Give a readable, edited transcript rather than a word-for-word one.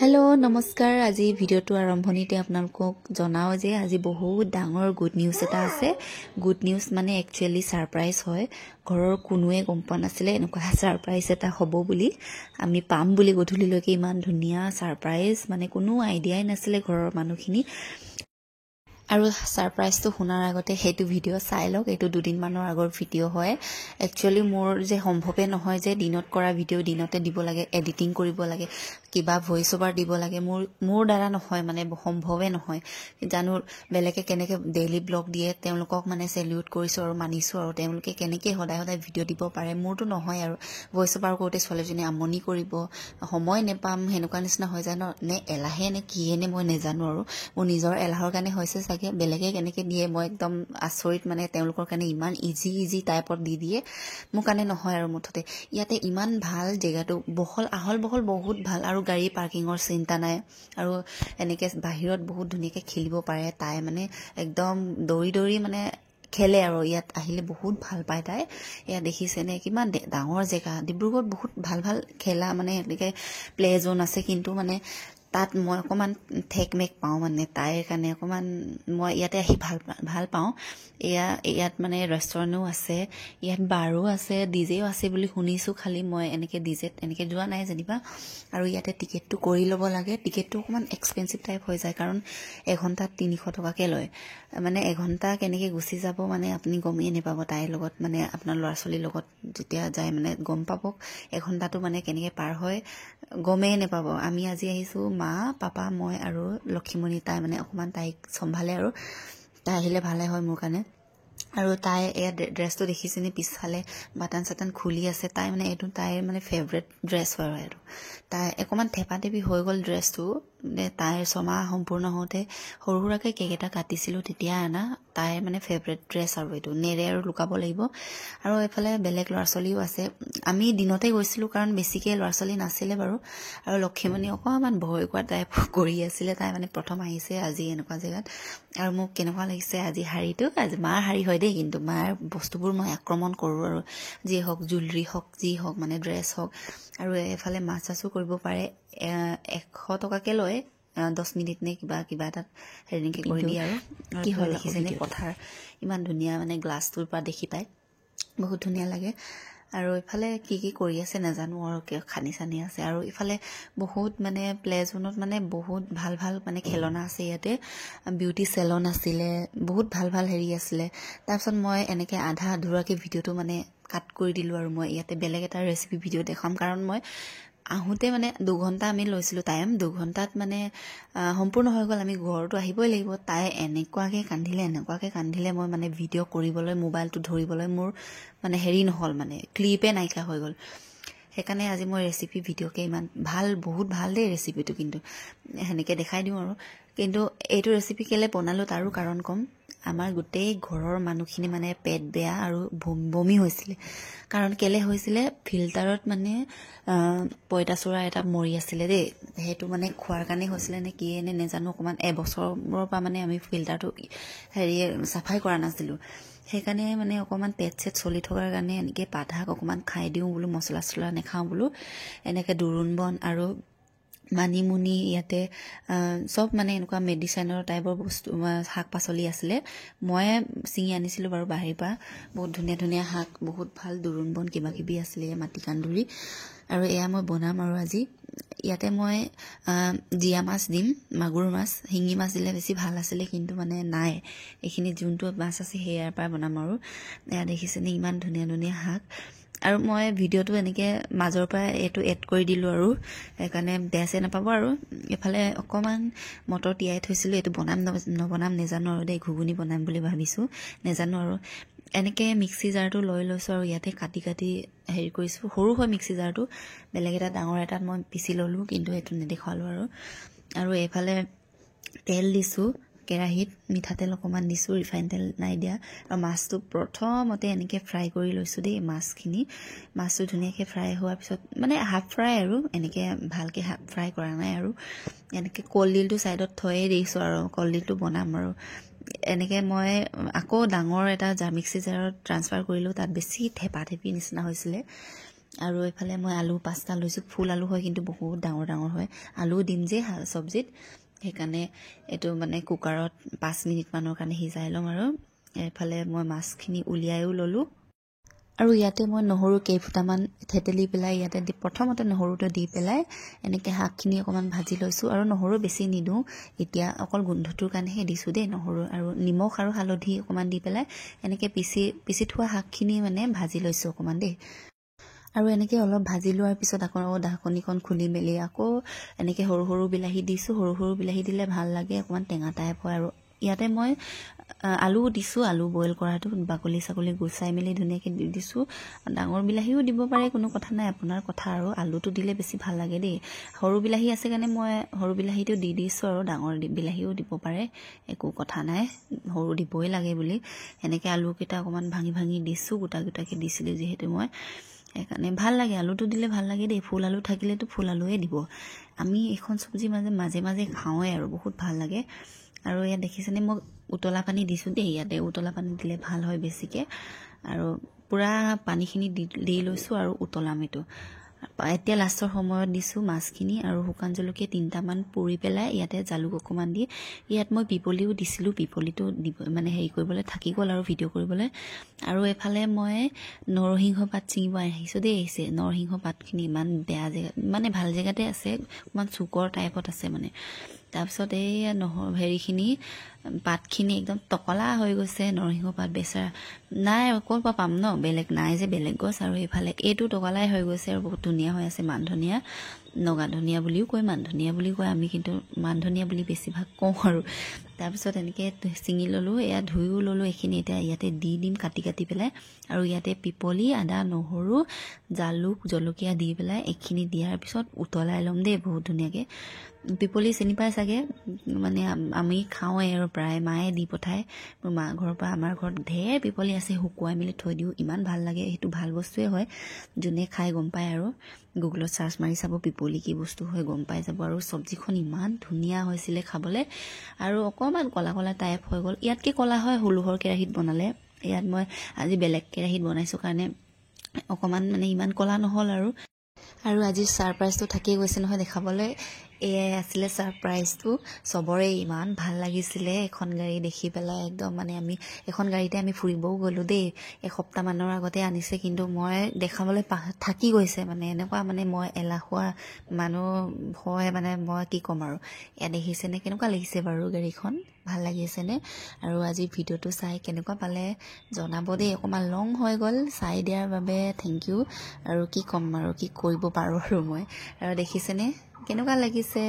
hello नमस्कार আজি ভিডিওটো আৰম্ভণিতে আপোনালোকক জনাও যে আজি বহুত ডাঙৰ গুড নিউজ এটা আছে গুড নিউজ মানে একচুয়ালি সাৰপ্ৰাইজ হয় ঘৰৰ কোনোৱে গম পোৱা নাছিলে এনেকুৱা সাৰপ্ৰাইজ এটা হ'ব বুলি আমি পাম বুলি গধূলিলৈকে ইমান ধুনীয়া সাৰপ্ৰাইজ মানে কোনো আইডিয়াই নাছিলে ঘৰৰ মানুহখিনি আৰু সাৰপ্ৰাইজটো শুনাৰ আগতে হেতু ভিডিও চাই লওক এটো দুদিন মানৰ আগৰ ভিডিও হয় একচুয়ালি মোৰ যে সম্ভৱে নহয় যে দিনত কৰা ভিডিও দিনতে দিব লাগে এডিটিং কৰিব লাগে কিবা ভয়েস ওভাৰ দিব লাগে মোৰ দ্বাৰা নহয় মানে সম্ভৱে নহয় জানো বেলেগে কেনেকে ডেইলি ব্লগ দিয়ে তেওঁলোকক মানে সেলিউট কৰিছো আৰু মানিছো আৰু তেওঁলোকে কেনেকে সদায় সদায় ভিডিও দিব পাৰে মোৰটো নহয় আৰু ভয়েস ওভাৰ কৰোতে ছোৱালীজনী আমনি কৰিব সময় নেপাম হেনেকুৱা নিচিনা হৈ যায় নে এলাহে নে কিয়েনে মই নেজানো আৰু মোৰ নিজৰ এলাহৰ কাৰণে হৈছে বেলেগে কেনেকে দিয়ে মই একদম আচৰিত মানে তেওঁলোকৰ কাৰণে ইমান ইজি টাইপৰ দি দিয়ে মোৰ কাৰণে নহয় আৰু মুঠতে ইয়াতে ইমান ভাল জেগাটো আহল বহল বহুত ভাল আৰু গাড়ী পাৰ্কিংৰ চিন্তা নাই আৰু এনেকে বাহিৰত বহুত ধুনীয়াকে খেলিব পাৰে তাই মানে একদম দৌৰি মানে খেলে আৰু ইয়াত আহিলে বহুত ভাল পায় তাই এয়া দেখিছে নে কিমান ডাঙৰ জেগা ডিব্ৰুগড়ত বহুত ভাল খেলা মানে এনেকে প্লে জোন আছে কিন্তু মানে তাত মই অকমান ঠেকমেক পাও মানে তাইৰ কাৰণে অকমান মই ইয়াতে আহি ভাল পাও ইয়াত মানে ৰেষ্টুৰেণ্টও আছে ইয়াত বাৰো আছে ডিজেও আছে বুলি শুনিছো খালি মই এনেকে ডিজেত এনেকে যোৱা নাই জানিবা আৰু ইয়াতে টিকেটটো কৰি ল'ব লাগে টিকেটটো অকমান এক্সপেন্সিভ টাইপ হৈ যায় কাৰণ এঘণ্টাত 300 টকাকে লয় মানে এঘণ্টা কেনেকে গুছি যাব মানে আপুনি গমেই নেপাব তাইৰ লগত মানে আপোনাৰ ল'ৰা-ছোৱালীৰ লগত যেতিয়া যায় মানে গম পাব এঘণ্টাটো মানে কেনেকে পাৰ হয় গমেই নেপাব আমি আজি আহিছো মা পাপা মই আৰু লক্ষীমণি তাই মানে অকমান তাইক সম্ভালে আৰু তাই আহিলে ভালে হয় মোৰ কাৰণে আৰু তাই এই ড্ৰেছটো দেখিছেনে পিছফালে বাটন সাটন খুলি আছে তাই মানে এটো তাইৰ মানে ফেভাৰিট ড্ৰেছ হয় আৰু তাই অকমান থেপাতেবি হৈ গল ড্ৰেছটো তাইৰ ছমাহ সম্পূৰ্ণ হওঁতে সৰুৰাকে কেক এটা কাটিছিলো তেতিয়া আনা তাইৰ মানে ফেভাৰিট ড্ৰেছ আৰু এটো নেৰে আৰু লুকাব লাগিব আৰু এফালে বেলেগ ল'ৰা-ছোৱালীও আছে আমি দিনতে গৈছিলো কাৰণ বেছিকে ল'ৰা-ছোৱালী নাছিলে বাৰু আৰু লক্ষীমণি অকমান ভয় কৰা টাইপ কৰি আছিল তাই মানে প্ৰথম আহিছে আজি এনেকুৱা জেগাত আৰু মোক কেনেকুৱা লাগিছে আজি হাৰিটো আজি মাৰ হাৰি হয় দেই কিন্তু মাৰ বস্তুবোৰ মই আক্ৰমণ কৰো আৰু যি হওক জুৱেলাৰী হওক যি হওক মানে ড্ৰেছ হওক আৰু এফালে মাছাছু কৰিব পাৰে 100 টকাকে লয় 10 মিনিট নে কিবা এটা হেৰিকে কৰি দিয়ে আৰু কি হয় দেখিছেনে পথাৰ ইমান ধুনীয়া মানে গ্লাছটোৰ পৰা দেখি পায় বহুত ধুনীয়া লাগে আৰু ইফালে কি কৰি আছে নাজানো আৰু খানি আছে আৰু ইফালে বহুত মানে প্লে জোনত মানে বহুত ভাল মানে খেলনা আছে ইয়াতে বিউটি সেলন আছিলে বহুত ভাল হেৰি আছিলে তাৰপিছত মই এনেকে আধা আধুৰাকে ভিডিওটো মানে কাট কৰি দিলো আৰু মই ইয়াতে বেলেগ এটা ৰেচিপি ভিডিও দেখাম কাৰণ মই আহোতে মানে 2 ঘন্টা আমি লৈছিলো টাইম 2 ঘন্টাত মানে সম্পূৰ্ণ হৈ গল আমি ঘৰটো আহিবই লাগিব তাই এনেকুৱাকে কান্দিলে মই মানে ভিডিও কৰিবলৈ মোবাইলটো ধৰিবলৈ মোৰ মানে হেৰি নহল মানে ক্লিপে নাইকা হৈ গল সেইকাৰণে আজি মই ৰেচিপি ভিডিওকে ইমান বহুত ভাল দেই ৰেচিপিটো কিন্তু হেনেকে দেখাই দিও আৰু কিন্তু এইটো ৰেচিপি কেলে বনালো তাৰো কাৰণ কম আমাৰ গোটেই ঘৰৰ মানুহখিনি মানে পেট বেয়া আৰু বমি হৈছিল কাৰণ কেলে হৈছিল ফিল্টাৰত মানে পয়তাচুৰা এটা মৰি আছিল দেই হেতু মানে খোৱাৰ কাৰণে হৈছিল নে কি নে নেজানো অকমান এবছৰৰ পৰা মানে আমি ফিল্টাৰটো হেৰি সাফাই কৰা নাছিলো সেইকাৰণে মানে অকমান পেট সেট চলি থকাৰ কাৰণে এনেকে পাঠাক অকমান খাই দিও বুলো মছলা নেখাও বুলো এনেকে দুৰুনবন আৰু মানিমুনি ইয়াতে সব মানে এনেকুৱা মেডিচিনৰ টাইপৰ বস্তু শাক পাচলি আছিল মই চিঙি আনিছিলো বাৰু বাহিৰ পৰা বহুত ধুনীয়া শাক বহুত ভাল দুৰুনবন কিবা আছিল মাটি কান্দুৰি আৰু এয়া মই বনাম আৰু আজি ইয়াতে মই জিয়া মাছ দিম মাগুৰ মাছ হিঙি মাছ দিলে বেছি ভাল আছিল কিন্তু মানে নাই এখিনি যোনটো মাছ আছে হেয়াৰ পৰা বনাম আৰু এয়া দেখিছেনে ইমান ধুনীয়া শাক আৰু মই ভিডিওটো এনেকে মাজৰ পৰা এটো এড কৰি দিলো আৰু একাৰণে বেছে নাপাব আৰু এফালে অকমান মটৰ তিয়াই থৈছিলো এটো নবনাম নেজানো আৰু দেই ঘুগুনি বনাম বুলি ভাবিছো নেজানো আৰু এনেকে মিক্সি জাৰটো লৈছো আৰু ইয়াতে কাটি হেৰি কৰিছো সৰু হয় মিক্সি জাৰটো বেলেগ এটা ডাঙৰ এটাত মই পিছি ললো কিন্তু এটো নেদেখালো আৰু এফালে তেল দিছো কেৰাহিত মিঠাতেল অকমান দিছো ৰিফাইন তেল নাই দিয়া আৰু মাছটো প্ৰথমতে এনেকে ফ্ৰাই কৰি লৈছো দেই মাছটো ধুনীয়াকে ফ্ৰাই হোৱাৰ পিছত মানে হাফ ফ্ৰাই আৰু এনেকে ভালকে হাফ ফ্ৰাই কৰা নাই আৰু এনেকে কলডিলটো সাইডত থৈয়ে দিছো আৰু কলডিলটো বনাম আৰু এনেকে মই আকৌ ডাঙৰ এটা মিক্সি জাৰত ট্ৰান্সফাৰ কৰিলো তাত বেছি থেপাথেপি নিচিনা হৈছিল আৰু এইফালে মই আলু 5টা লৈছোঁ ফুল আলু হয় কিন্তু বহুত ডাঙৰ ডাঙৰ হয় আলু দিম যে চব্জিত সেইকাৰণে এইটো মানে কুকাৰত 5 মিনিটমানৰ কাৰণে সিজাই ল'ম আৰু এইফালে মই মাছখিনি উলিয়াইও ল'লোঁ আৰু ইয়াতে মই নহৰু কেইফুটামান থেতেলি পেলাই ইয়াতে প্ৰথমতে নহৰুটো দি পেলাই এনেকৈ শাকখিনি অকণমান ভাজি লৈছোঁ আৰু নহৰু বেছি নিদিওঁ এতিয়া অকল গোন্ধটোৰ কাৰণেহে দিছোঁ দেই নহৰু আৰু নিমখ আৰু হালধি অকণমান দি পেলাই এনেকৈ পিচি থোৱা শাকখিনি মানে ভাজি লৈছোঁ অকণমান দেই আৰু এনেকৈ অলপ ভাজি লোৱাৰ পিছত আকৌ ঢাকনিখন খুলি মেলি আকৌ এনেকৈ সৰু সৰু বিলাহী দিছোঁ সৰু সৰু বিলাহী দিলে ভাল লাগে অকণমান টেঙা টাইপ হয় আৰু ইয়াতে মই আলু দিছোঁ আলু বইল কৰাটো বাকলি চাকলি গুচাই মেলি ধুনীয়াকৈ দি দিছোঁ ডাঙৰ বিলাহীও দিব পাৰে কোনো কথা নাই আপোনাৰ কথা আৰু আলুটো দিলে বেছি ভাল লাগে দেই সৰু বিলাহী আছে কাৰণে মই সৰু বিলাহীটো দি দিছোঁ আৰু ডাঙৰ বিলাহীও দিব পাৰে একো কথা নাই সৰু দিবই লাগে বুলি এনেকৈ আলুকেইটা অকণমান ভাঙি ভাঙি দিছোঁ গোটা গোটাকৈ দিছিলোঁ যিহেতু মই সেইকাৰণে ভাল লাগে আলুটো দিলে ভাল লাগে দেই ফুল আলু থাকিলেতো ফুল আলুৱে দিব আমি এইখন চব্জি মাজে মাজে খাওঁৱে আৰু বহুত ভাল লাগে আৰু ইয়াত দেখিছেনে মই উতলা পানী দিছোঁ দেই ইয়াতে উতলা পানী দিলে ভাল হয় বেছিকৈ আৰু পূৰা পানীখিনি দি লৈছোঁ আৰু উতলাম এইটো এতিয়া লাষ্টৰ সময়ত দিছোঁ মাছখিনি আৰু শুকান জলকীয়া 3টামান পুৰি পেলাই ইয়াতে জালুক অকণমান দি ইয়াত মই পিপলিও দিছিলোঁ পিপলিটো মানে হেৰি কৰিবলৈ থাকি গ'ল আৰু ভিডিঅ' কৰিবলৈ আৰু এফালে মই নৰসিংহ পাত ছিঙিব আহিছোঁ দেই নৰসিংহ পাতখিনি ইমান বেয়া জেগা মানে ভাল জেগাতে আছে অকণমান চুকৰ টাইপত আছে মানে তাৰপিছত এই হেৰিখিনি পাতখিনি একদম টকলা হৈ গৈছে নৰসিংহ পাত বেচেৰা নাই ক'ৰ পৰা পাম ন বেলেগ নাই যে বেলেগ গছ আৰু এইফালে এইটো টকলাই হৈ গৈছে আৰু বহুত ধুনীয়া হৈ আছে মান ধনিয়া নগা ধনিয়া বুলিও কয় মান ধনিয়া বুলি কয় আমি কিন্তু মান ধনিয়া বুলি বেছিভাগ কওঁ আৰু তাৰপিছত এনেকৈ ছিঙি ল'লোঁ এয়া ধুইও ল'লোঁ এইখিনি এতিয়া ইয়াতে দি দিম কাটি কাটি পেলাই আৰু ইয়াতে পিপলি আদা নহৰু জালুক জলকীয়া দি পেলাই এইখিনি দিয়াৰ পিছত উতলাই ল'ম দেই বহুত ধুনীয়াকৈ পিপলি চিনি পাই চাগে মানে আমি খাওঁৱে আৰু প্ৰায় মায়ে দি পঠায় মোৰ মা ঘৰৰ পৰা আমাৰ ঘৰত ঢেৰ পিপলি আছে শুকুৱাই মেলি থৈ দিওঁ ইমান ভাল লাগে সেইটো ভাল বস্তুৱে হয় যোনে খাই গম পায় আৰু গুগলত চাৰ্চ মাৰি চাব পিপলি কি বস্তু হয় গম পাই যাব আৰু চব্জিখন ইমান ধুনীয়া হৈছিলে খাবলৈ আৰু অকণমান কলা কলা টাইপ হৈ গ'ল ইয়াতকৈ কলা হয় হুলুহৰ কেৰাহীত বনালে ইয়াত মই আজি বেলেগ কেৰাহীত বনাইছোঁ কাৰণে অকণমান মানে ইমান কলা নহ'ল আৰু আজি ছাৰপ্ৰাইজটো থাকিয়ে গৈছে নহয় দেখাবলৈ এয়াই আছিলে ছাৰপ্ৰাইজটো চবৰে ইমান ভাল লাগিছিলে এখন গাড়ী দেখি পেলাই একদম মানে আমি এখন গাড়ীতে আমি ফুৰিবও গ'লোঁ দেই এসপ্তাহমানৰ আগতে আনিছে কিন্তু মই দেখাবলৈ থাকি গৈছে মানে এনেকুৱা মানে মই এলাহুৱা মানুহ হয় মানে মই কি ক'ম আৰু এয়া দেখিছেনে কেনেকুৱা লাগিছে বাৰু গাড়ীখন ভাল লাগিছেনে আৰু আজি ভিডিঅ'টো চাই কেনেকুৱা পালে জনাব দেই অকণমান লং হৈ গ'ল চাই দিয়াৰ বাবে থেংক ইউ আৰু কি ক'ম আৰু কি কৰিব পাৰোঁ আৰু মই আৰু দেখিছেনে কেনেকুৱা লাগিছে